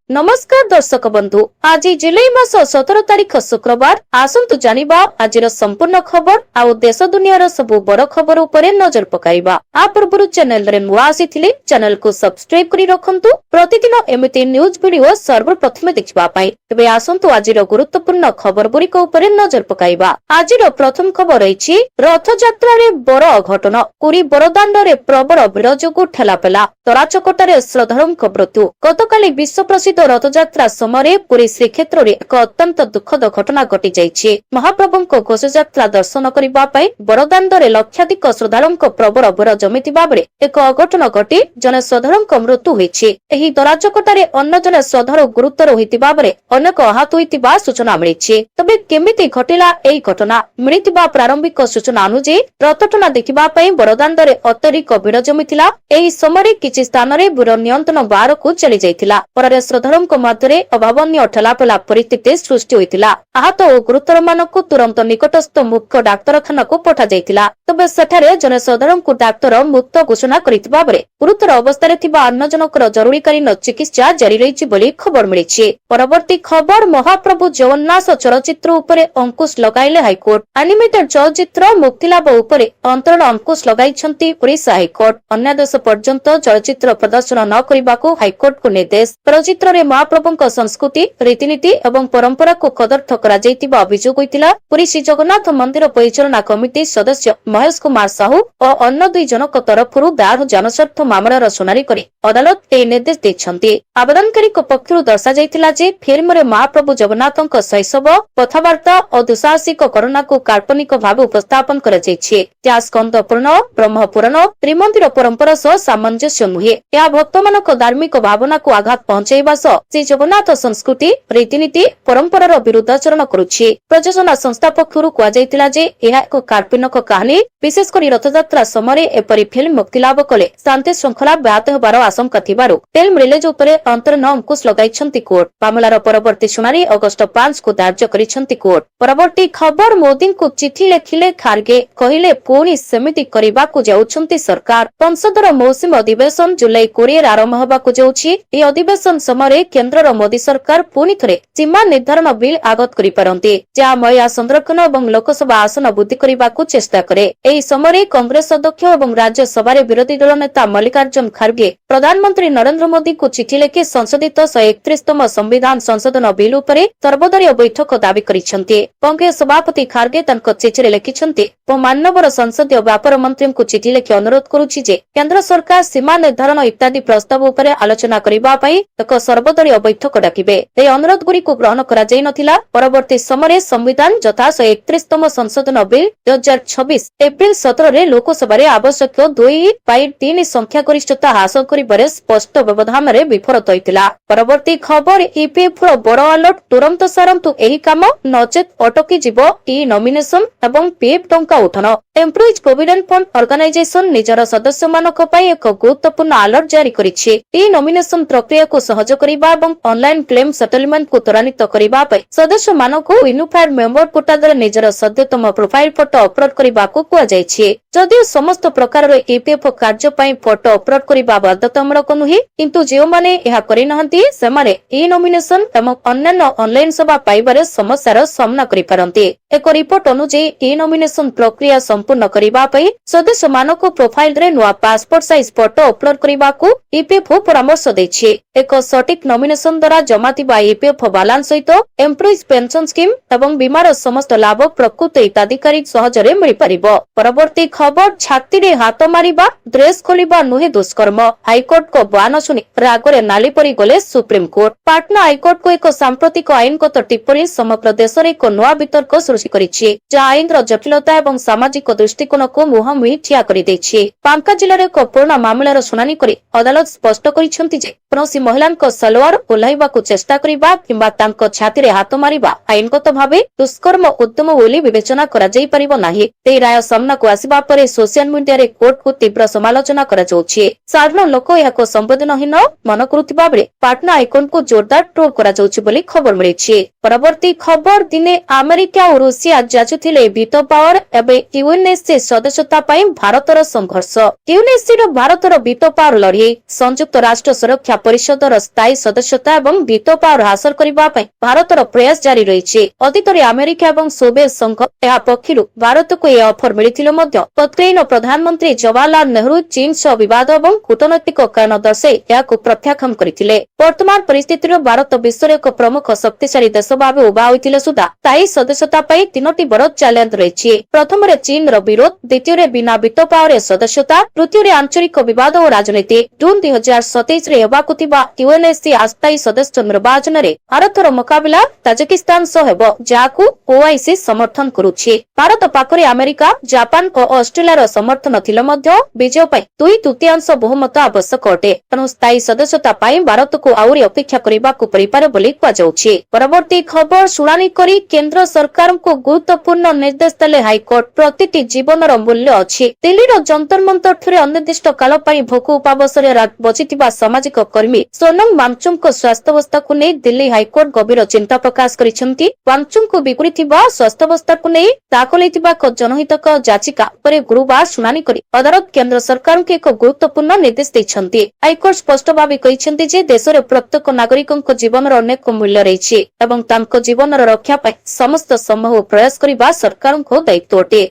नमस्कार दर्शक बंधु, आज जुलाई मास 17 तारीख शुक्रवार आसंतु जानिबा आजिर संपूर्ण खबर आउ देश दुनियार सबु बड़ खबर उपरे नजर पकाइबा। आ पूर्व चैनल रे नुआ आसीथिले चैनल को सब्सक्राइब करी रखंतु प्रतिदिन एमिति न्यूज वीडियो सर्वप्रथमे देखिबा पई। तबे आसंतु आजिर गुरुत्वपूर्ण खबर गुरिक उपरे नजर पकाइबा। आजिर प्रथम खबर रहिछि रथ यात्रा रे बड़ अघटन, पुरी बड़दाण्ड रे प्रबल भिड़ जोगु ठेलापेला, तराचकटारे श्रद्धालुंक मृत्यु। गतकाली विश्व प्रसिद्ध रथयात्रा समय पुरी श्रीक्षेत्र में एक अत्यंत दुखद घटना घटी जाइछि। महाप्रभुଙ୍କ घोषयात्रा दर्शन करबा पई बड़दाण्डरे लक्षाधिक श्रद्धालुंक प्रबल भिड़ जमिथिबा बेले एक अघटन घटी जने श्रद्धालुंक मृत्यु होइछि। एही दराचकटारे अन्य जने श्रद्धालु गुरुतर होइतिबा बेले अनेक आहत होइतिबा सूचना मिलिछि। तबे केमिति घटिला एही घटना? मिलितिबा प्रारंभिक सूचना अनुसार रथटना देखिबा पई बड़दाण्डरे अत्यधिक भिड़ जमिथिला। एही समय किछि स्थान रे भिड़ नियंत्रण बाहरकु चली जाइथिला। पर श्रद्धालुंक मध्य अभावनीय ठेलापेला परिस्थिति सृष्टि होइतिला। आहत और गुरुतर मानकु तुरंत निकटस्थ मुख्य डाक्तरखाना को पठा जाइतिला। तबे सेठारे जने श्रद्धालुंकु डाक्तर मुक्त घोषणा करितिबा बेले गुरुतर अवस्था रे थिबा अन्य जनकर जरूरीकालीन चिकित्सा जारी रहिछि बोली खबर मिलिछि। परवर्ती खबर महाप्रभु जगन्नाथ चलचित्र उपरे अंकुश लगाइले हाईकोर्ट। एनिमेटेड चलचित्र मुक्तिलाभ उपरे अंतरण अंकुश लगाइछंती ओडिशा हाईकोर्ट। अन्यादेश पर्यंत चलचित्र प्रदर्शन न करिबाकू हाईकोर्ट को निर्देश। चलचित्र रे महाप्रभुଙ୍କ संस्कृति रीतिनीति एवं परंपरा को कदर्थ करा जाइतिबा अभियोग होइतिला। पुरी श्री जगन्नाथ मंदिर परिचालना कमिटी सदस्य महेश कुमार साहू और अन्य दुई जनक तरफरु दायर जनस्वार्थ मामलार शुनानी करी अदालत ए निर्देश दैछंती। आवेदनकारी पक्षरु दर्शा जाइतिला जे फिल्म रे महाप्रभु जगन्नाथଙ୍କ शैशव कथावार्ता और दुसाहसिक घटना को काल्पनिक भाव उपस्थापन करा जाइछि। जा स्कंद पुराण ब्रह्म पुराण त्रिमंदिर परंपरा सह सामंजस्य नुहे। या भक्तमानक धार्मिक भावना को आघात पहुंचाइबा सह श्री जगन्नाथ संस्कृति रीतिनीति परंपरार विरुद्धाचरण करुछि। प्रशासन संस्था पक्षरु कुआ जाइतिला जे एहा एक काल्पनिक कहानी। विशेष करी रथयात्रा समय एपरी फिल्म मुक्तिलाभ कले शांति श्रृंखला व्याहत हेबार आशंका थिबारु फिल्म रिलीज उपरे अंतरण अंकुश लगाइछंती कोर्ट। मामलार परवर्ती शुनानी अगस्त 5 को धार्य करिछंती कोर्ट। परवर्ती खबर मोदी को चिठी लेखिले खारगे कहिले पुणी सेमिति करिबाकू जाउछंती सरकार। संसदर मौसुमी अधिवेशन जुलाई 20 आरंभ हेबाकू जाउछि। ए अधिवेशन समय केंद्रर मोदी सरकार पुणी थरे सीमा निर्धारण बिल आगत करि पारंती, जा महिला संरक्षण एवं लोकसभा आसन वृद्धि करबाकू चेष्टा करे। एही समय कांग्रेस अध्यक्ष एवं राज्यसभा विरोधी दल नेता मल्लिकार्जुन खड़गे प्रधानमंत्री नरेंद्र मोदी को चिठी लेखि संशोधित 131तम संविधान संशोधन बिल उपरे सर्वदलीय बैठक दाबी करिसंती। कांग्रेस सभापति खड़गे तनक चिठिरे लिखिसंती मानवर संसदीय व्यापार मंत्री को चिठी लेखि अनुरोध करुछि जे केंद्र सरकार सीमा निर्धारण इत्यादि प्रस्ताव उपरे आलोचना करिबा पई एक सर्वदलीय बैठक डाकिबे। ए अनुरोध गुरी को ग्रहण करा जाय नथिला। परवर्ती समय संविधान यथा 131तम संशोधन बिल 2026 एप्रिल 17 रे लोकसभा रे आवश्यक 2/3 संख्या गरिष्ठता हासिल करिबारे स्पष्ट व्यवधान रे विफलत होइतिला। परवर्ती खबर ईपीएफ रो बड़ अलर्ट, तुरंत सारंतु एही काम नचेत अटकी जीवो ई नॉमिनेशन एवं पीएफ टंका उठन। एम्प्लॉइज प्रोविडेंट फंड ऑर्गेनाइजेशन निजर सदस्य मानक पई एक गुरुत्वपूर्ण अलर्ट जारी करिछि। ई नॉमिनेशन प्रक्रिया को सहज करिबा एवं ऑनलाइन क्लेम सेटलमेंट को त्वरान्वित करिबा पई सदस्य मानक यूनिफाइड मेंबर पोर्टल रे निजर सद्यतम प्रोफाइल फोटो अपलोड करिबाकू कुआ जायछि। जदिও समस्त प्रकार ईपीएफ कार्य पई फोटो अपलोड करिबा बाध्यतामूलक नुहे, किंतु जे माने एहा करि नहंती सेमाने ई नॉमिनेशन एवं अन्य ऑनलाइन सेवा पाइबारे समस्यार सामना करि पारंती। एक रिपोर्ट अनुसार ई नॉमिनेशन प्रक्रिया संपूर्ण करिबा पई सदस्य मानक प्रोफाइल रे नुआ पासपोर्ट साइज फोटो अपलोड करिबाकू ईपीएफ परामर्श दैछि। एक सटीक नॉमिनेशन द्वारा जमा थिबा ईपीएफ बालांस सहित एम्प्लॉइज पेंशन स्कीम एवं बीमार समस्त लाभ प्रकृत हिताधिकारी सहजरे मिलि परिबो। परवर्ती खबर छाती रे हाथ मारिबा ड्रेस खोलिबा नुहे दुष्कर्म। हाईकोर्ट को बयान सुनी रागरे नाली परी गले सुप्रीम कोर्ट। पाटना हाईकोर्ट को एक सांप्रतिक आईनगत टिप्पणी समग्र देश रे एक नुआ वितर्क सृष्टि करिछि, जा आईनर जटिलता एवं सामाजिक दृष्टिकोण को मुहांमुही ठिया करि दैछि। बांका जिल्ला रे एक पुराना मामलार शुनानी करी अदालत स्पष्ट करिसंती जे कौनसी महिला सलवार ओह्लाइबाकू चेष्टा करिबा किंबा तांको छाती रे हाथ मारिबा आईनगत भावे दुष्कर्म उद्यम बोली विवेचना करा जाई परिबो नाही। ते राय सामना को आसीबा परे सोशल मीडिया रे कोर्ट को तीव्र समालोचना करा जाउछि। साधारण लोक याको संवेदनहीन मन करुथिबा बेले पाटना हाईकोर्ट को जोरदार ट्रोल करा जाउछि बोली खबर मिलिछि। परवर्ती खबर दिने अमेरिका और रूसिया जाचुथिले वीटो पावर एबे यूएनएससी सदस्यता पई भारतर संघर्ष। यूएनएससी रो भारतर वीटो ପାୱାର ଲଢି ସଂଯୁକ୍ତ ରାଷ୍ଟ୍ର ସୁରକ୍ଷା ପରିଷଦର ସ୍ଥାୟୀ ସଦସ୍ୟତା ଏବଂ ଭିଟୋ ପାୱାର ହାସଲ କରିବା ପାଇଁ ଭାରତର ପ୍ରୟାସ ଜାରି ରହିଛି। ଅତୀତରେ ଆମେରିକା ଏବଂ ସୋଭିଏତ ସଂଘ ଏହା ପକ୍ଷରୁ ଭାରତକୁ ଏହି ଅଫର ମିଳିଥିଲେ ମଧ୍ୟ ତତ୍କାଳୀନ ପ୍ରଧାନମନ୍ତ୍ରୀ ଜବାହରଲାଲ ନେହେରୁ ଚୀନ ସହ ବିବାଦ ଏବଂ କୂଟନୈତିକ କାରଣ ଦର୍ଶାଇ ଏହାକୁ ପ୍ରତ୍ୟାଖ୍ୟାନ କରିଥିଲେ। ବର୍ତ୍ତମାନ ପରିସ୍ଥିତିରେ ଭାରତ ବିଶ୍ୱର ଏକ ପ୍ରମୁଖ ଶକ୍ତିଶାଳୀ ଦେଶ ଭାବେ ଉଭା ହୋଇଥିଲେ ସୁଦ୍ଧା ସ୍ଥାୟୀ ସଦସ୍ୟତା ପାଇଁ ତିନୋଟି ବଡ ଚ୍ୟାଲେଞ୍ଜ ରହିଛି। ପ୍ରଥମରେ ଚୀନର ବିରୋଧ, ଦ୍ୱିତୀୟରେ ବିନା ଭିଟୋ ପାୱାରରେ ସଦସ୍ୟତା, ତୃତୀୟରେ ଆଞ୍ଚଳିକ ବିବାଦ ଓ ରାଜନୀତି। ଜୁନ୍ 2027ରେ ହେବାକୁ ଥିବା ୟୁଏନ୍ଏସ୍ସି ଅସ୍ଥାୟୀ ସଦସ୍ୟ ନିର୍ବାଚନରେ ଭାରତର ମୁକାବିଲା ତାଜିକିସ୍ତାନ ସହ ହେବ, ଯାହାକୁ ଓଆଇସି ସମର୍ଥନ କରୁଛି। ଭାରତ ପାଖରେ ଆମେରିକା, ଜାପାନ ଓ ଅଷ୍ଟ୍ରେଲିଆର ସମର୍ଥନ ଥିଲେ ମଧ୍ୟ ବିଜୟ ପାଇଁ 2/3 ବହୁମତ ଆବଶ୍ୟକ ଅଟେ। ତେଣୁ ସ୍ଥାୟୀ ସଦସ୍ୟତା ପାଇଁ ଭାରତକୁ ଆହୁରି ଅପେକ୍ଷା କରିବାକୁ ପଡ଼ିପାରେ ବୋଲି କୁହାଯାଉଛି। ପରବର୍ତ୍ତୀ ଖବର, ଶୁଣାଣି କରି କେନ୍ଦ୍ର ସରକାରଙ୍କୁ ଗୁରୁତ୍ୱପୂର୍ଣ୍ଣ ନିର୍ଦ୍ଦେଶ ଦେଲେ ହାଇକୋର୍ଟ। ପ୍ରତିଟି ଜୀବନର ମୂଲ୍ୟ ଅଛି। ଦିଲ୍ଲୀର ଯନ୍ତର ମନ୍ତରଠାରେ ଅନିର୍ଦ୍ଦିଷ୍ଟ କାଳ ପାଇଁ ଭୋକ ଉପାବସରେ ବସିଥିବା ସାମାଜିକ କର୍ମୀ ସୋନମ ୱାଙ୍ଗଚୁକଙ୍କ ସ୍ୱାସ୍ଥ୍ୟାବସ୍ଥାକୁ ନେଇ ଦିଲ୍ଲୀ ହାଇକୋର୍ଟ ଗଭୀର ଚିନ୍ତା ପ୍ରକାଶ କରିଛନ୍ତି। ୱାଙ୍ଗଚୁକଙ୍କୁ ବିଗୁଡିଥିବା ସ୍ୱାସ୍ଥ୍ୟାବସ୍ଥାକୁ ନେଇ ଦାଖଲ ହୋଇଥିବା ଏକ ଜନହିତକ ଯାଚିକା ଉପରେ ଗୁରୁବାର ଶୁଣାଣି କରି ଅଦାଲତ କେନ୍ଦ୍ର ସରକାରଙ୍କୁ ଏକ ଗୁରୁତ୍ୱପୂର୍ଣ୍ଣ ନିର୍ଦ୍ଦେଶ ଦେଇଛନ୍ତି। ହାଇକୋର୍ଟ ସ୍ପଷ୍ଟ ଭାବେ କହିଛନ୍ତି ଯେ ଦେଶରେ ପ୍ରତ୍ୟେକ ନାଗରିକଙ୍କ ଜୀବନର ଅନେକ ମୂଲ୍ୟ ରହିଛି ଏବଂ ତାଙ୍କ ଜୀବନର ରକ୍ଷା ପାଇଁ ସମସ୍ତ ସମ୍ଭବ ପ୍ରୟାସ କରିବା ସରକାରଙ୍କ ଦାୟିତ୍ୱ ଅଟେ।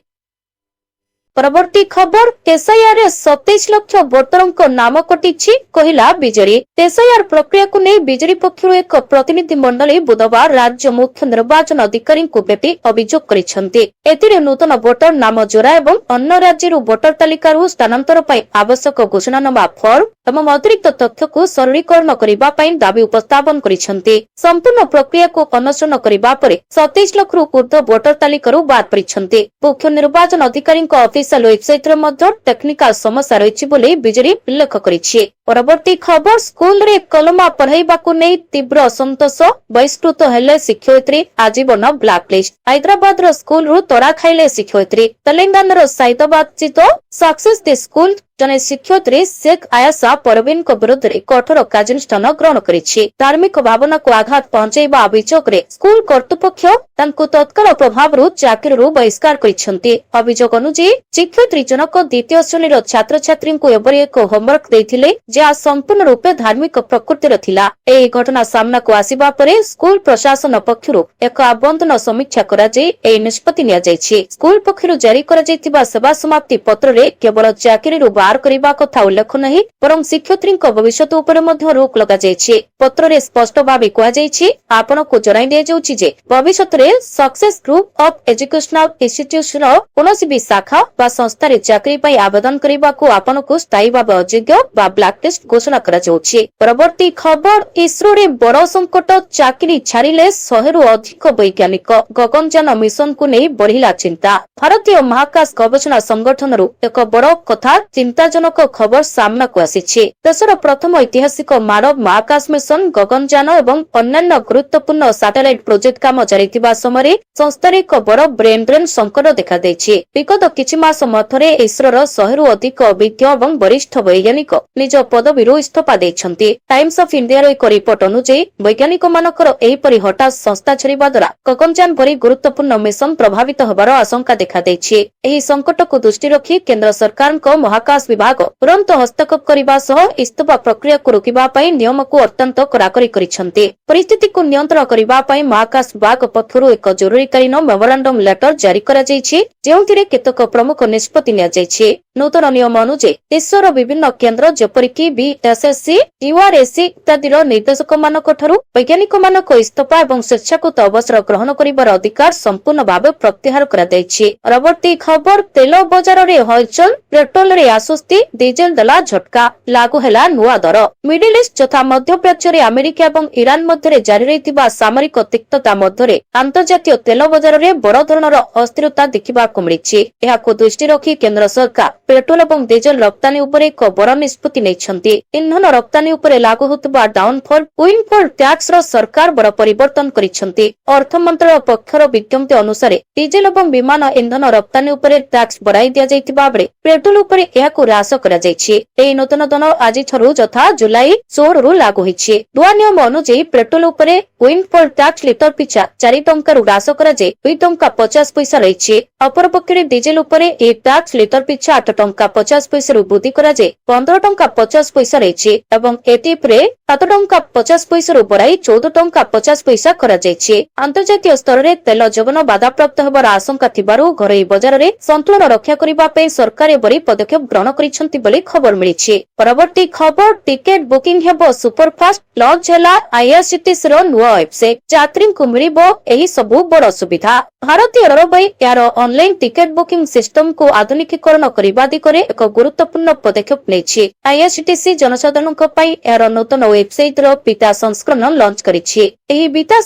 ପରବର୍ତ୍ତୀ ଖବର, ଏସ୍ଆଇଆର୍ 27 ଲକ୍ଷ ଭୋଟରଙ୍କ ନାମ କଟିଛି କହିଲା ବିଜେଡି। ଏସ୍ଆଇଆର୍ ପ୍ରକ୍ରିୟାକୁ ନେଇ ବିଜେଡି ପକ୍ଷରୁ ଏକ ପ୍ରତିନିଧି ମଣ୍ଡଳୀ ବୁଧବାର ରାଜ୍ୟ ମୁଖ୍ୟ ନିର୍ବାଚନ ଅଧିକାରୀଙ୍କୁ ଭେଟି ଅଭିଯୋଗ କରିଛନ୍ତି। ଏଥିରେ ନୂତନ ଭୋଟର ନାମ ଜୋରା ଏବଂ ଅନ୍ୟ ରାଜ୍ୟରୁ ଭୋଟର ତାଲିକାରୁ ସ୍ଥାନାନ୍ତର ପାଇଁ ଆବଶ୍ୟକ ଘୋଷଣାନାମା ଫର୍ମ ଏବଂ ଅତିରିକ୍ତ ତଥ୍ୟକୁ ସରଳୀକରଣ କରିବା ପାଇଁ ଦାବି ଉପସ୍ଥାପନ କରିଛନ୍ତି। ସମ୍ପୂର୍ଣ୍ଣ ପ୍ରକ୍ରିୟାକୁ ଅନୁସରଣ କରିବା ପରେ 27 ଲକ୍ଷରୁ ଊର୍ଦ୍ଧ୍ୱ ଭୋଟର ତାଲିକାରୁ ବାଦ ପଡ଼ିଛନ୍ତି। ମୁଖ୍ୟ ନିର୍ବାଚନ ଅଧିକାରୀଙ୍କ ଅଫିସିଆଲ ୱେବସାଇଟରେ ମଧ୍ୟ ଟେକ୍ନିକାଲ ସମସ୍ୟା ରହିଛି ବୋଲି ବିଜେଡି ଉଲ୍ଲେଖ କରିଛି। ପରବର୍ତ୍ତୀ ଖବର, ସ୍କୁଲରେ କଲମା ପଢାଇବାକୁ ନେଇ ତୀବ୍ର ଅସନ୍ତୋଷ, ବହିଷ୍କୃତ ହେଲେ ଶିକ୍ଷୟିତ୍ରୀ, ଆଜୀବନ ବ୍ଲାକଲିଷ୍ଟ। ହାଇଦ୍ରାବାଦର ସ୍କୁଲରୁ ତରା ଖାଇଲେ ଶିକ୍ଷୟିତ୍ରୀ। ତେଲେଙ୍ଗାନାର ସାଇଦାବାଦସ୍ଥିତ ସକ୍ସେସ୍ ଦି ସ୍କୁଲ ଜଣେ ଶିକ୍ଷୟିତ୍ରୀ ଶେଖ୍ ଆୟାସା ପରବିନଙ୍କ ବିରୁଦ୍ଧରେ କଠୋର କାର୍ଯ୍ୟାନୁଷ୍ଠାନ ଗ୍ରହଣ କରିଛି। ଧାର୍ମିକ ଭାବନାକୁ ଆଘାତ ପହଞ୍ଚାଇବା ଅଭିଯୋଗରେ ସ୍କୁଲ କର୍ତ୍ତୃପକ୍ଷ ତାଙ୍କୁ ତତ୍କାଳ ପ୍ରଭାବରୁ ଚାକିରିରୁ ବହିଷ୍କାର କରିଛନ୍ତି। ଅଭିଯୋଗ ଅନୁଯାୟୀ ଶିକ୍ଷୟିତ୍ରୀ ଜଣକ ଦ୍ୱିତୀୟ ଶ୍ରେଣୀର ଛାତ୍ରଛାତ୍ରୀଙ୍କୁ ଏଭଳି ଏକ ହୋମୱାର୍କ ଦେଇଥିଲେ ଯାହା ସମ୍ପୂର୍ଣ୍ଣ ରୂପେ ଧାର୍ମିକ ପ୍ରକୃତିର ଥିଲା। ଏହି ଘଟଣା ସାମ୍ନାକୁ ଆସିବା ପରେ ସ୍କୁଲ ପ୍ରଶାସନ ପକ୍ଷରୁ ଏକ ଆବଣ୍ଟନ ସମୀକ୍ଷା କରାଯାଇ ଏହି ନିଷ୍ପତ୍ତି ନିଆଯାଇଛି। ସ୍କୁଲ ପକ୍ଷରୁ ଜାରି କରାଯାଇଥିବା ସେବା ସମାପ୍ତି ପତ୍ରରେ କେବଳ ଚାକିରିରୁ ବାହାର କରିବା କଥା ଉଲ୍ଲେଖ ନାହିଁ, ବରଂ ଶିକ୍ଷୟିତ୍ରୀଙ୍କ ଭବିଷ୍ୟତ ଉପରେ ମଧ୍ୟ ରୋକ ଲଗାଯାଇଛି। ପତ୍ରରେ ସ୍ପଷ୍ଟ ଭାବେ କୁହାଯାଇଛି, ଆପଣଙ୍କୁ ଜଣାଇ ଦିଆଯାଉଛି ଯେ ଭବିଷ୍ୟତରେ ସକ୍ସେସ୍ ଗ୍ରୁପ୍ ଅଫ୍ ଏଜୁକେସନାଲ ଇନଷ୍ଟିଚ୍ୟୁସନର କୌଣସି ବି ଶାଖା ବା ସଂସ୍ଥାରେ ଚାକିରି ପାଇଁ ଆବେଦନ କରିବାକୁ ଆପଣଙ୍କୁ ସ୍ଥାୟୀ ଭାବେ ଅଯୋଗ୍ୟ ବା ବ୍ଲାକଲିଷ୍ଟ ଘୋଷଣା କରାଯାଉଛି। ପରବର୍ତ୍ତୀ ଖବର, ଇସ୍ରୋରେ ବଡ଼ ସଂକଟ, ଚାକିରି ଛାଡ଼ିଲେ 100ରୁ ଅଧିକ ବୈଜ୍ଞାନିକ। ଗଗନଯାନ ମିଶନକୁ ନେଇ ବଢିଲା ଚିନ୍ତା। ଭାରତୀୟ ମହାକାଶ ଗବେଷଣା ସଂଗଠନରୁ ଏକ ବଡ଼ କଥା ଚିନ୍ତାଜନକ ଖବର ସାମ୍ନାକୁ ଆସିଛି। ଦେଶର ପ୍ରଥମ ଐତିହାସିକ ମାନବ ମହାକାଶ ମିଶନ ଗଗନଯାନ ଏବଂ ଅନ୍ୟାନ୍ୟ ଗୁରୁତ୍ୱପୂର୍ଣ୍ଣ ସାଟେଲାଇଟ ପ୍ରୋଜେକ୍ଟ କାମ ଚାଲିଥିବା ସମୟରେ ସଂସ୍ଥାରେ ଏକ ବଡ଼ ବ୍ରେନ୍ ଡ୍ରେନ୍ ସଂକଟ ଦେଖାଦେଇଛି। ବିଗତ କିଛି ମାସ ମଧ୍ୟରେ ଇସ୍ରୋର 100ରୁ ଅଧିକ ଅଭିଜ୍ଞ ଏବଂ ବରିଷ୍ଠ ବୈଜ୍ଞାନିକ ନିଜ ପଦବୀରୁ ଇସ୍ତଫା ଦେଇଛନ୍ତି। ଟାଇମ୍ସ ଅଫ୍ ଇଣ୍ଡିଆର ଏକ ରିପୋର୍ଟ ଅନୁଯାୟୀ ବୈଜ୍ଞାନିକମାନଙ୍କର ଏହିପରି ହଠାତ୍ ସଂସ୍ଥା ଛାଡ଼ିବା ଦ୍ୱାରା ଗଗନଯାନ ଭଳି ଗୁରୁତ୍ୱପୂର୍ଣ୍ଣ ମିଶନ ପ୍ରଭାବିତ ହେବାର ଆଶଙ୍କା ଦେଖାଦେଇଛି। ଏହି ସଂକଟକୁ ଦୃଷ୍ଟି ରଖି କେନ୍ଦ୍ର ସରକାରଙ୍କ ମହାକାଶ ବିଭାଗ ତୁରନ୍ତ ହସ୍ତକ୍ଷେପ କରିବା ସହ ଇସ୍ତଫା ପ୍ରକ୍ରିୟାକୁ ରୋକିବା ପାଇଁ ନିୟମକୁ ଅତ୍ୟନ୍ତ କଡ଼ାକଡ଼ି କରିଛନ୍ତି। ପରିସ୍ଥିତିକୁ ନିୟନ୍ତ୍ରଣ କରିବା ପାଇଁ ମହାକାଶ ବିଭାଗ ପକ୍ଷରୁ ଏକ ଜରୁରୀକାଳୀନ ମେମୋରାଣ୍ଡମ ଲେଟର ଜାରି କରାଯାଇଛି, ଯେଉଁଥିରେ କେତେକ ପ୍ରମୁଖ ନିଷ୍ପତ୍ତି ନିଆଯାଇଛି। ନୂତନ ନିୟମ ଅନୁଯାୟୀ ଇସ୍ରୋର ବିଭିନ୍ନ କେନ୍ଦ୍ର ଯେପରିକି ବିଏସ୍ଏସ୍ସି, ୟୁଆର୍ଏସ୍ସି ଇତ୍ୟାଦିର ନିର୍ଦ୍ଦେଶକମାନଙ୍କଠାରୁ ବୈଜ୍ଞାନିକମାନଙ୍କ ଇସ୍ତଫା ଏବଂ ସ୍ୱେଚ୍ଛାକୃତ ଅବସର ଗ୍ରହଣ କରିବାର ଅଧିକାର ସମ୍ପୂର୍ଣ୍ଣ ଭାବେ ପ୍ରତ୍ୟାହାର କରାଯାଇଛି। ପରବର୍ତ୍ତୀ ଖବର, ତେଲ ବଜାରରେ ହଲଚଲ, ପେଟ୍ରୋଲରେ ଆଶ୍ୱସ୍ତି, ଡିଜେଲ ଦେଲା ଝଟକା, ଲାଗୁ ହେଲା ନୂଆ ଦର। ମିଡିଲ ଇଷ୍ଟ ଯଥା ମଧ୍ୟପ୍ରାଚ୍ୟରେ ଆମେରିକା ଏବଂ ଇରାନ ମଧ୍ୟରେ ଜାରି ରହିଥିବା ସାମରିକ ତିକ୍ତତା ମଧ୍ୟରେ ଆନ୍ତର୍ଜାତୀୟ ତେଲ ବଜାରରେ ବଡ଼ ଧରଣର ଅସ୍ଥିରତା ଦେଖିବାକୁ ମିଳିଛି। ଏହାକୁ ଦୃଷ୍ଟି ରଖି କେନ୍ଦ୍ର ସରକାର ପେଟ୍ରୋଲ ଏବଂ ଡିଜେଲ ରପ୍ତାନୀ ଉପରେ ଏକ ବଡ଼ ନିଷ୍ପତ୍ତି ନେଇଛନ୍ତି। ଇନ୍ଧନ ରପ୍ତାନୀ ଉପରେ ଲାଗୁ ହେଉଥିବା ଡାଉନଫଲ୍ ୱିଣ୍ଡଫଲ୍ ଟ୍ୟାକ୍ସର ସରକାର ବଡ଼ ପରିବର୍ତ୍ତନ କରିଛନ୍ତି। ଅର୍ଥ ମନ୍ତ୍ରାଳୟ ପକ୍ଷର ବିଜ୍ଞପ୍ତି ଅନୁସାରେ ଡିଜେଲ ଏବଂ ବିମାନ ଇନ୍ଧନ ରପ୍ତାନୀ ଉପରେ ଟ୍ୟାକ୍ସ ବଢ଼ାଇ ଦିଆଯାଇଥିବା ବେଳେ ପେଟ୍ରୋଲ ଉପରେ ଏହାକୁ ହ୍ରାସ କରାଯାଇଛି। ଏହି ନୂତନ ଦର ଆଜିଠାରୁ ଯଥା ଜୁଲାଇ 16ରୁ ଲାଗୁ ହୋଇଛି। ନୂଆ ନିୟମ ଅନୁଯାୟୀ ପେଟ୍ରୋଲ ଉପରେ ୱିଣ୍ଡଫଲ୍ ଟ୍ୟାକ୍ସ ଲିଟର ପିଛା 4 ଟଙ୍କାରୁ ହ୍ରାସ କରାଯାଇ 2 ଟଙ୍କା 50 ପଇସା ରହିଛି। ଅପରପକ୍ଷରେ ଡିଜେଲ ଉପରେ ଏହି ଟ୍ୟାକ୍ସ ଲିଟର ପିଛା 8 ଟଙ୍କା 50 ପଇସାରୁ ବୃଦ୍ଧି କରାଯାଇ 15 ଟଙ୍କା 50 ପଇସା ରହିଛି ଏବଂ ଏଟିଏଫ୍ରେ 7 ଟଙ୍କା 50 ପଇସାରୁ ବଢାଇ 14 ଟଙ୍କା 50 ପଇସା କରାଯାଇଛି। ଅନ୍ତର୍ଜାତୀୟ ସ୍ତରରେ ତେଲ ଯୋଗାଣ ବାଧାପ୍ରାପ୍ତ ହେବାର ଆଶଙ୍କା ଥିବାରୁ ଘରୋଇ ବଜାରରେ ସନ୍ତୁଳନ ରକ୍ଷା କରିବା ପାଇଁ ସରକାର ଏଭଳି ପଦକ୍ଷେପ ଗ୍ରହଣ କରିଛନ୍ତି ବୋଲି ଖବର ମିଳିଛି। ପରବର୍ତ୍ତୀ ଖବର ଟିକେଟ ବୁକିଂ ହେବ ସୁପରଫାଷ୍ଟ। ଲଞ୍ଚ ହେଲା ଆଇଆରସିଟିସିର ନୂଆ ୱେବସାଇଟ୍। ଯାତ୍ରୀଙ୍କୁ ମିଳିବ ଏହି ସବୁ ବଡ଼ ସୁବିଧା। ଭାରତୀୟ ରେଳବାଇ ଏହାର ଅନଲାଇନ ଟିକେଟ ବୁକିଂ ସିଷ୍ଟମକୁ ଆଧୁନିକୀକରଣ କରିବା ଦିଗରେ ଏକ ଗୁରୁତ୍ୱପୂର୍ଣ୍ଣ ପଦକ୍ଷେପ ନେଇଛି। ଆଇଆରସିଟିସି ଜନସାଧାରଣଙ୍କ ପାଇଁ ଏହାର ନୂତନ ୱେବସାଇଟର ବିଟା ସଂସ୍କରଣ ଲଞ୍ଚ କରିଛି। ଏହି ବିଟା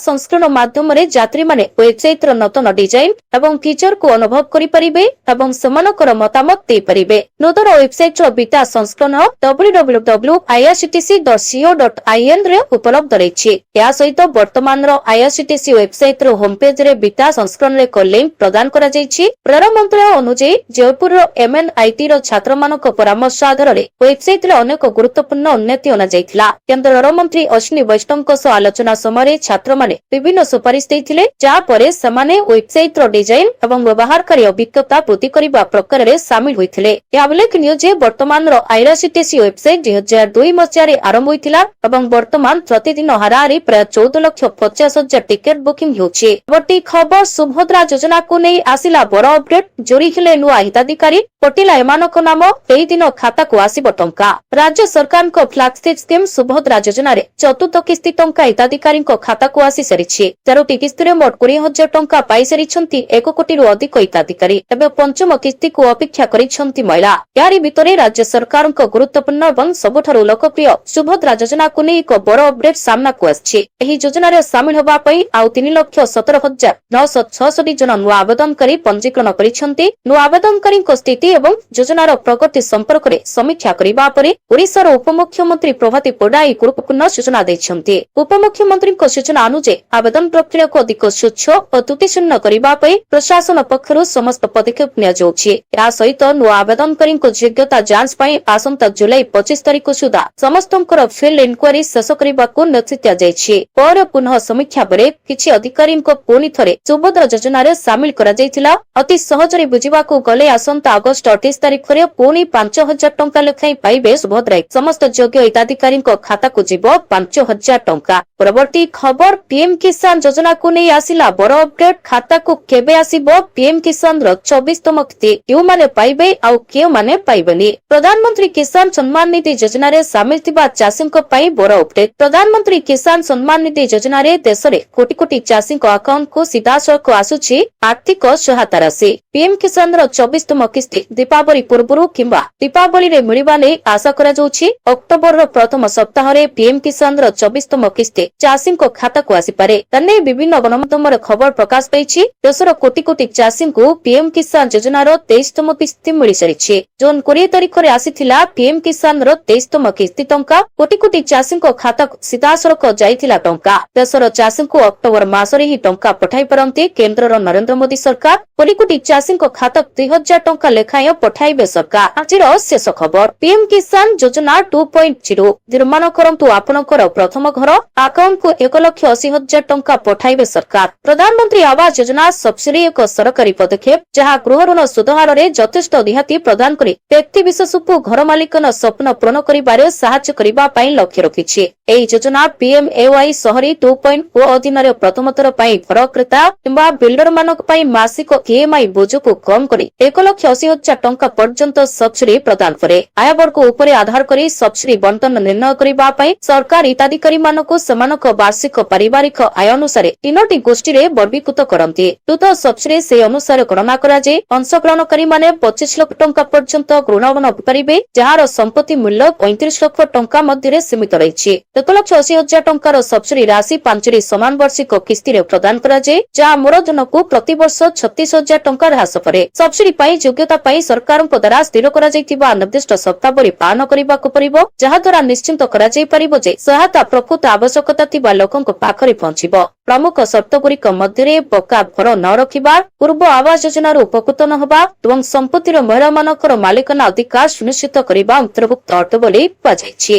ସଂସ୍କରଣ ମାଧ୍ୟମରେ ଯାତ୍ରୀମାନେ ୱେବସାଇଟର ନୂତନ ଡିଜାଇନ ଏବଂ ଫିଚରକୁ ଅନୁଭବ କରିପାରିବେ ଏବଂ ସେମାନଙ୍କର ମତାମତ ଦେଇପାରିବେ। ନୂତନ ୱେବସାଇଟର ବିଟା ସଂସ୍କରଣ www.irctc.co.in ରେ ଉପଲବ୍ଧ ରହିଛି। ଏହା ସହିତ ବର୍ତ୍ତମାନର ଆଇଆରସିଟିସି ୱେବସାଇଟର ହୋମ ପେଜରେ ବିଟା ସଂସ୍କରଣରେ ଏକ ଲିଙ୍କ ପ୍ରଦାନ କରାଯାଇଛି। ରେଳ ମନ୍ତ୍ରଣାଳୟ ଅନୁଯାୟୀ ଜୟପୁରର ଏମଏନଆଇଟିର ଛାତ୍ରମାନଙ୍କ ପରାମର୍ଶ ଆଧାରରେ ୱେବସାଇଟରେ ଅନେକ ଗୁରୁତ୍ୱପୂର୍ଣ୍ଣ ଉନ୍ନତି ଅଣାଯାଇଥିଲା। କେନ୍ଦ୍ର ରେଳମନ୍ତ୍ରୀ ଅଶ୍ୱିନୀ ବୈଷ୍ଣବଙ୍କ ସହ ଆଲୋଚନା ସମୟରେ ଛାତ୍ରମାନେ ବିଭିନ୍ନ ସୁପାରିଶ ଦେଇଥିଲେ, ଯାହାପରେ ସେମାନେ ୱେବସାଇଟର ଡିଜାଇନ ଏବଂ ବ୍ୟବହାରକାରୀ ଅଭିଜ୍ଞତା ବୃଦ୍ଧି କରିବା ପ୍ରକ୍ରିୟାରେ ସାମିଲ ହୋଇଥିଲେ। ଏହା ଉଲ୍ଲେଖନୀୟ ଯେ ବର୍ତ୍ତମାନର ଆଇଆରସିଟିସି ୱେବସାଇଟ 2002 ମସିହାରେ ଆରମ୍ଭ ହୋଇଥିଲା ଏବଂ ବର୍ତ୍ତମାନ ପ୍ରତିଦିନ ହାରାହାରି ପ୍ରାୟ 14,50,000 ଟିକେଟ ବୁକିଂ ହେଉଛି। ପରବର୍ତ୍ତୀ ଖବର ସୁଭଦ୍ରା ଯୋଜନାକୁ ନେଇ ଆସିଲା ବଡ଼ ଅପଡେଟ୍। ଯୋଡ଼ି ହେଲେ ନୂଆ ହିତାଧିକାରୀ। ପଟିଲା ଏମାନଙ୍କ ନାମ। ଏହି ଦିନ ଖାତାକୁ ଆସିବ ଟଙ୍କା। ରାଜ୍ୟ ସରକାରଙ୍କ ଫ୍ଲାଗସିପ୍ ସ୍କିମ୍ ସୁଭଦ୍ରା ଯୋଜନାରେ ଚତୁର୍ଥ କିସ୍ତି ଟଙ୍କା ହିତାଧିକାରୀଙ୍କ ଖାତାକୁ ଆସି ସାରିଛି। 13ଟି କିସ୍ତିରେ ମୋଟ 20,000 ଟଙ୍କା ପାଇସାରିଛନ୍ତି 1 କୋଟିରୁ ଅଧିକ ହିତାଧିକାରୀ। ଏବେ ପଞ୍ଚମ କିସ୍ତିକୁ ଅପେକ୍ଷା କରିଛନ୍ତି ମହିଳା। ଏହାରି ଭିତରେ ରାଜ୍ୟ ସରକାରଙ୍କ ଗୁରୁତ୍ୱପୂର୍ଣ୍ଣ ଏବଂ ସବୁଠାରୁ ଲୋକପ୍ରିୟ ସୁଭଦ୍ରା ଯୋଜନାକୁ ନେଇ ଏକ ବଡ଼ ଅପଡେଟ୍ ସାମ୍ନାକୁ ଆସିଛି। ଏହି ଯୋଜନାରେ ସାମିଲ ହେବା ପାଇଁ ଆଉ 3,17,966 ଜଣ ନୂଆ ଆବେଦନକାରୀ ପଞ୍ଜୀକରଣ କରିଛନ୍ତି। ନୂଆ ଆବେଦନକାରୀଙ୍କ ସ୍ଥିତି ଏବଂ ଯୋଜନାର ପ୍ରଗତି ସମ୍ପର୍କରେ ସମୀକ୍ଷା କରିବା ପରେ ଓଡ଼ିଶାର ଉପମୁଖ୍ୟମନ୍ତ୍ରୀ ପ୍ରଭାତୀ ପରିଡା ଏହି ଗୁରୁତ୍ୱପୂର୍ଣ୍ଣ ସୂଚନା ଦେଇଛନ୍ତି। ଉପମୁଖ୍ୟମନ୍ତ୍ରୀଙ୍କ ସୂଚନା ଅନୁଯାୟୀ ଆବେଦନ ପ୍ରକ୍ରିୟାକୁ ଅଧିକ ସ୍ୱଚ୍ଛ ଓ ତ୍ରୁଟିଶୂନ୍ୟ କରିବା ପାଇଁ ପ୍ରଶାସନ ପକ୍ଷରୁ ସମସ୍ତ ପଦକ୍ଷେପ ନିଆଯାଉଛି। ଏହା ସହିତ ନୂଆ ଆବେଦନକାରୀଙ୍କ ଯୋଗ୍ୟତା ଯାଞ୍ଚ ପାଇଁ ଆସନ୍ତା ଜୁଲାଇ 25 ତାରିଖ ସୁଦ୍ଧା ସମସ୍ତଙ୍କର ଫିଲ୍ଡ ଇନକ୍ୱାରି ଶେଷ କରିବାକୁ ନିର୍ଦ୍ଦେଶ ଦିଆଯାଇଛି। ପରେ ପୁନଃ ସମୀକ୍ଷା ପରେ କିଛି ଅଧିକାରୀଙ୍କ ପୁଣି ଥରେ ସୁଭଦ୍ରା ଯୋଜନାରେ ସାମିଲ କରାଯାଇଥିଲା। ଅତି ସହଜରେ ବୁଝିବାକୁ ଗଲେ ଆସନ୍ତା ଅଗଷ୍ଟ 28 ତାରିଖରେ ପୁଣି 5,000 ଟଙ୍କା ଲେଖାଏଁ ପାଇବେ ସୁଭଦ୍ରା। ସମସ୍ତ ଯୋଗ୍ୟ ହିତାଧିକାରୀଙ୍କ ଖାତାକୁ ଯିବ 5,000 ଟଙ୍କା। ପରବର୍ତ୍ତୀ ଖବର ପିଏମ କିଷାନ ଯୋଜନାକୁ ନେଇ ଆସିଲା ବଡ଼ ଅପଡେଟ୍। ଖାତାକୁ କେବେ ଆସିବ ପିଏମ କିଷାନର 24ତମ କିସ୍ତି? କେଉଁମାନେ ପାଇବେ ଆଉ କେଉଁମାନେ ପାଇବେନି? ପ୍ରଧାନମନ୍ତ୍ରୀ କିଷାନ ସମ୍ମାନ ନିଧି ଯୋଜନାରେ ସାମିଲ ଥିବା ଚାଷୀଙ୍କ ପାଇଁ ବଡ଼ ଅପଡେଟ୍। ପ୍ରଧାନମନ୍ତ୍ରୀ କିଷାନ ସମ୍ମାନ ନିଧି ଯୋଜନାରେ ଦେଶରେ କୋଟି କୋଟି ଚାଷୀଙ୍କ ଆକାଉଣ୍ଟକୁ ସିଧାସଳଖ ଆସୁଛି ଆର୍ଥିକ ସହାୟତା ରାଶି। ପିଏମ କିଷାନର 24ତମ କିସ୍ତି ଦୀପାବଳି ପୂର୍ବରୁ କିମ୍ବା ଦୀପାବଳିରେ ମିଳିବା ନେଇ ଆଶା କରାଯାଉଛି। ଅକ୍ଟୋବରର ପ୍ରଥମ ସପ୍ତାହରେ ପିଏମ କିଷାନର 24ତମ କିସ୍ତି ଚାଷୀଙ୍କ ଖାତାକୁ ଆସିପାରେ। ଏନେଇ ବିଭିନ୍ନ ଗଣମାଧ୍ୟମରେ ଖବର ପ୍ରକାଶ ପାଇଛି। ଦେଶର କୋଟି କୋଟି ଚାଷୀଙ୍କୁ ପିଏମ କିଷାନ ଯୋଜନାର 23ତମ କିସ୍ତି ମିଳିସାରିଛି। ଜୁନ 20 ତାରିଖରେ ଆସିଥିଲା ପିଏମ କିଷାନର 23ତମ କିସ୍ତି ଟଙ୍କା। କୋଟି କୋଟି ଚାଷୀଙ୍କ ଖାତାକୁ ସିଧାସଳଖ ଯାଇଥିଲା ଟଙ୍କା। ଦେଶର ଚାଷୀଙ୍କୁ ଅକ୍ଟୋବର ମାସରେ ହିଁ ଟଙ୍କା ପଠାଇ ପାରନ୍ତି କେନ୍ଦ୍ରର ନରେନ୍ଦ୍ର ମୋଦି ସରକାର। କୋଟି କୋଟି ଚାଷୀଙ୍କ ଖାତାକୁ 2,000 ଟଙ୍କା ଲେଖାଏଁ ପଠାଇବେ ସରକାର। ଆଜିର ଶେଷ ଖବର ପିଏମ କିଷାନ ଯୋଜନା 2.0 ନିର୍ମାଣ କରନ୍ତୁ ଆପଣଙ୍କର ପ୍ରଥମ ଘର। ଆକାଉଣ୍ଟକୁ 1,80,000 ଟଙ୍କା ପଠାଇବେ ସରକାର। ପ୍ରଧାନମନ୍ତ୍ରୀ ଆବାସ ଯୋଜନା ସବସିଡି ଏକ ସରକାରୀ ପଦକ୍ଷେପ ଯାହା ଗୃହ ଋଣ ସୁଧ ହାରରେ ଯଥେଷ୍ଟ ରିହାତି ପ୍ରଦାନ କରି ବ୍ୟକ୍ତି ବିଶେଷଙ୍କୁ ଘର ମାଲିକାନା ସ୍ୱପ୍ନ ପୂରଣ କରିବାରେ ସାହାଯ୍ୟ କରିବା ପାଇଁ ଲକ୍ଷ୍ୟ ରଖିଛି। ଏହି ଯୋଜନା ପିଏମଏୱାଇ ସହରୀ 2.0 ଅଧୀନରେ ପ୍ରଥମ ଥର ପାଇଁ ଘର କ୍ରେତା କିମ୍ବା ବିଲ୍ଡରମାନଙ୍କ ପାଇଁ ମାସିକ ଇଏମଆଇ ବୋଝକୁ କମ୍ କରି 1,80,000 ଟଙ୍କା ପର୍ଯ୍ୟନ୍ତ ସବସିଡି ପ୍ରଦାନ କରେ। ଆୟବର୍ଗ ଉପରେ ଆଧାର କରି ସବସିଡି ବଣ୍ଟନ ନିର୍ଣ୍ଣୟ କରିବା ପାଇଁ ସରକାର ହିତାଧିକାରୀମାନଙ୍କୁ ସେମାନଙ୍କ ବାର୍ଷିକ ପାରିବାରିକ ଆୟ ଅନୁସାରେ 3ଟି ଗୋଷ୍ଠୀରେ ବର୍ଗୀକୃତ କରନ୍ତି। ଦ୍ରୁତ ସବସିଡି ସେହି ଅନୁସାରେ ଗଣନା କରାଯାଇ ଅଂଶଗ୍ରହଣକାରୀମାନେ 25 ଲକ୍ଷ ଟଙ୍କା ପର୍ଯ୍ୟନ୍ତ ଋଣ ପାରିବେ, ଯାହାର ସମ୍ପତ୍ତି ମୂଲ୍ୟ 35 ଲକ୍ଷ ଟଙ୍କା ମଧ୍ୟରେ ସୀମିତ ରହିଛି। 1,80,000 ଟଙ୍କାର ସବସିଡି ରାଶି 5ଟି ସମାନ ବାର୍ଷିକ କିସ୍ତିରେ ପ୍ରଦାନ କରାଯାଏ, ଯାହା ମୂଳଧନକୁ ପ୍ରତିବର୍ଷ 36,000 ଟଙ୍କା ହ୍ରାସ କରେ। ସବସିଡି ପାଇଁ ଯୋଗ୍ୟତା ପାଇଁ ସରକାରଙ୍କ ଦ୍ୱାରା ସ୍ଥିର କରାଯାଇଥିବା ନିର୍ଦ୍ଦିଷ୍ଟ ସପ୍ତାବଳୀ ପାଳନ କରିବାକୁ ପଡ଼ିବ, ଯାହାଦ୍ୱାରା ନିଶ୍ଚିତ କରାଯାଇପାରିବ ଯେ ସହାୟତା ପ୍ରକୃତ ଆବଶ୍ୟକତା ଥିବା ଲୋକଙ୍କ ପାଖରେ ପହଞ୍ଚିବ। ପ୍ରମୁଖ ସର୍ତ୍ତଗୁଡ଼ିକ ମଧ୍ୟରେ ପକ୍କା ଘର ନ ରଖିବା, ପୂର୍ବ ଆବାସ ଯୋଜନାରୁ ଉପକୃତ ନ ହେବା ଏବଂ ସମ୍ପତ୍ତିର ମହିଳାମାନଙ୍କର ମାଲିକାନା ଅଧିକାର ସୁନିଶ୍ଚିତ କରିବା ଅନ୍ତର୍ଭୁକ୍ତ ଅଟେ ବୋଲି କୁହାଯାଇଛି।